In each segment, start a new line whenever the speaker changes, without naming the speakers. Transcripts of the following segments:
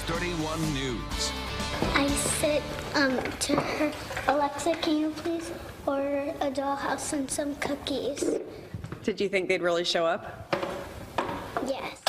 31 News.
I said to her, Alexa, can you please order a dollhouse and some cookies?
Did you think they'd really show up?
Yes.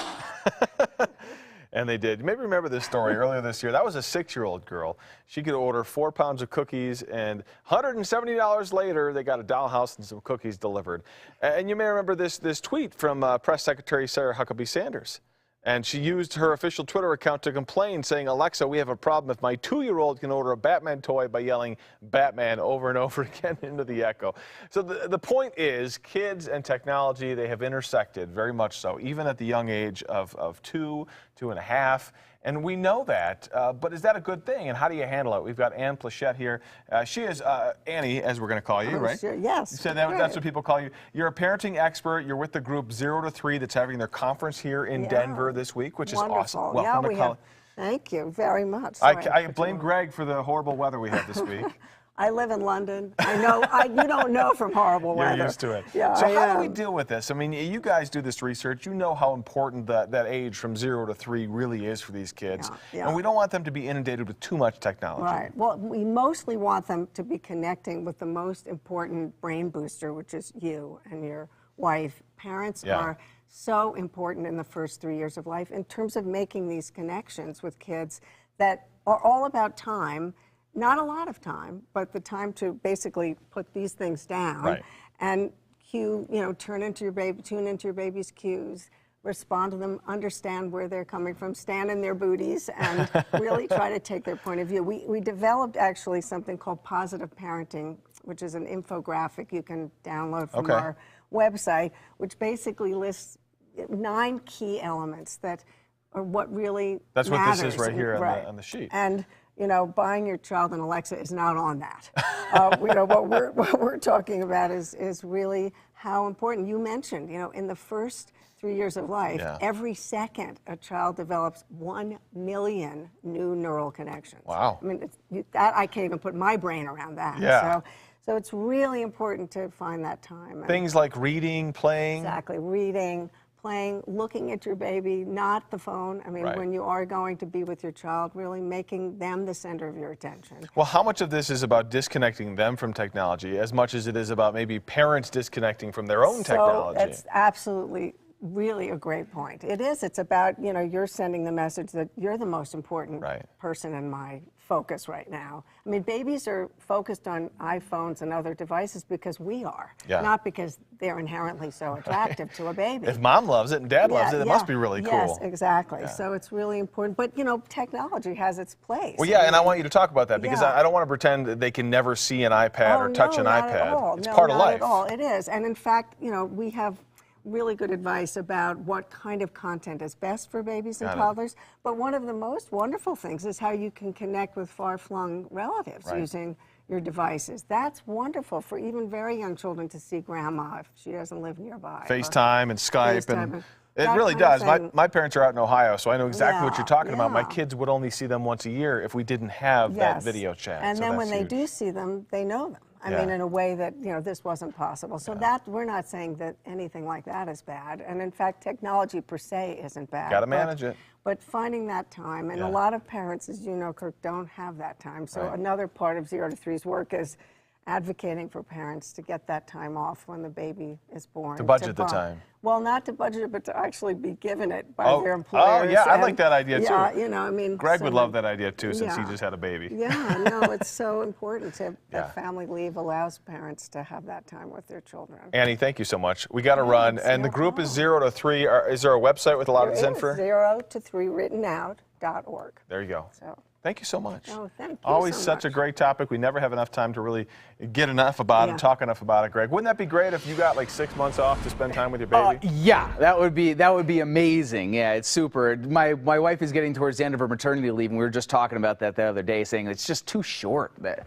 And they did. You maybe remember this story earlier this year. That was a 6-year-old girl. She could order 4 pounds of cookies, and $170 later, they got a dollhouse and some cookies delivered. And you may remember this tweet from Press Secretary Sarah Huckabee Sanders. And she used her official Twitter account to complain, saying, Alexa, we have a problem if my 2-year-old can order a Batman toy by yelling Batman over and over again into the echo. So the point is, kids and technology, they have intersected very much so, even at the young age of 2, 2.5. And we know that, but is that a good thing? And how do you handle it? We've got Anne Plachette here. She is Annie, as we're going to call you, right?
Sure. Yes.
You said that's what people call you. You're a parenting expert. You're with the group 0 to 3 that's having their conference here in Denver this week, which is awesome. Welcome to College.
Thank you very much.
I blame Greg for the horrible weather we had this week.
I live in London. I know you don't know from horrible weather.
You're used to it.
Yeah,
so how do we deal with this? I mean, you guys do this research. You know how important that age from 0 to 3 really is for these kids.
Yeah.
And we don't want them to be inundated with too much technology.
Right. Well, we mostly want them to be connecting with the most important brain booster, which is you and your wife. Parents are so important in the first 3 years of life in terms of making these connections with kids that are all about time. Not a lot of time, but the time to basically put these things down and tune into your baby's cues, respond to them, understand where they're coming from, stand in their booties, and really try to take their point of view. We developed actually something called Positive Parenting, which is an infographic you can download from our website, which basically lists 9 key elements that are what really
That's
matters.
what this is right here on the sheet.
And buying your child an Alexa is not on that. What we're talking about is really how important. You mentioned, in the first 3 years of life, every second a child develops 1 million new neural connections.
Wow.
I mean, that I can't even put my brain around that.
Yeah.
So it's really important to find that time.
Things like reading, playing.
Exactly, reading, playing, looking at your baby, not the phone. I mean, when you are going to be with your child, really making them the center of your attention.
Well, how much of this is about disconnecting them from technology as much as it is about maybe parents disconnecting from their own technology?
That's absolutely really a great point. It is. It's about, you're sending the message that you're the most important person in my focus right now. I mean, babies are focused on iPhones and other devices because we are, not because they're inherently so attractive to a baby.
If mom loves it and dad loves it, it must be really cool.
Yes, exactly. So it's really important. But, technology has its place.
Well, and I want you to talk about that because I don't want to pretend that they can never see an iPad or touch an iPad. It's part of life.
Not at all. It is. And in fact, we have really good advice about what kind of content is best for babies and toddlers. But one of the most wonderful things is how you can connect with far-flung relatives using your devices. That's wonderful for even very young children to see grandma if she doesn't live nearby.
FaceTime and Skype. And it really does. My parents are out in Ohio, so I know exactly what you're talking about. My kids would only see them once a year if we didn't have that video chat.
And then when they do see them, they know them. I mean, in a way that, this wasn't possible. So that, we're not saying that anything like that is bad. And in fact, technology per se isn't bad.
Got to manage it.
But finding that time, and a lot of parents, as you know, Kirk, don't have that time. So another part of 0 to 3's work is advocating for parents to get that time off when the baby is born.
To budget the time.
Well, not to budget it, but to actually be given it by their employers.
Oh, yeah, I like that idea, too.
Yeah, I mean.
Greg would love that idea, too, since he just had a baby.
Yeah, no, it's so important that family leave allows parents to have that time with their children.
Annie, thank you so much. We got to run. And the group is 0 to 3. Is there a website with a lot of this info?
0 to 3 writtenOut.org.
There you go.
So.
Thank you so much.
Oh, thank you.
Always
so
such
much.
a great topic. We never have enough time to really get enough about it, talk enough about it, Greg. Wouldn't that be great if you got like 6 months off to spend time with your baby?
Yeah, that would be amazing. Yeah, it's super. My wife is getting towards the end of her maternity leave, and we were just talking about that the other day, saying it's just too short. That